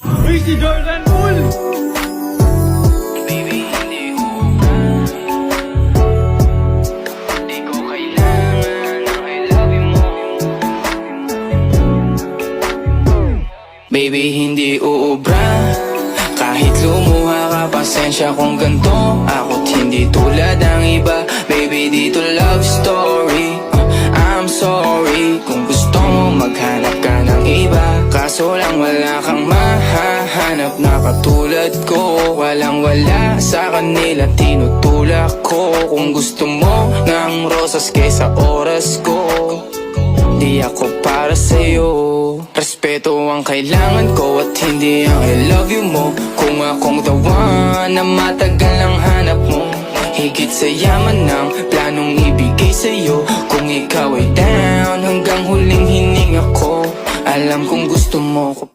Uy, si Jordan Poole! Baby, hindi ubra. Di ko kailangan ng I love you mo. Baby, hindi uubra. Kahit lumuha ka, pasensya kung ganto. Ako't hindi tulad ng iba. Baby, dito love story. I'm sorry kung gusto mo maghanap ka ng iba. Kaso lang wala kang mahahanap na katulad ko. Walang wala sa kanila, tinutulak ko. Kung gusto mo ng rosas kaysa oras ko, di ako para sa'yo. Respeto ang kailangan ko at hindi ang I love you mo. Kung akong the one na matagal ang hanap mo, higit sa yaman ng planong ibigay sa'yo. Kung ikaw ay down hanggang huling hininga ko, alam kong gusto mo ko.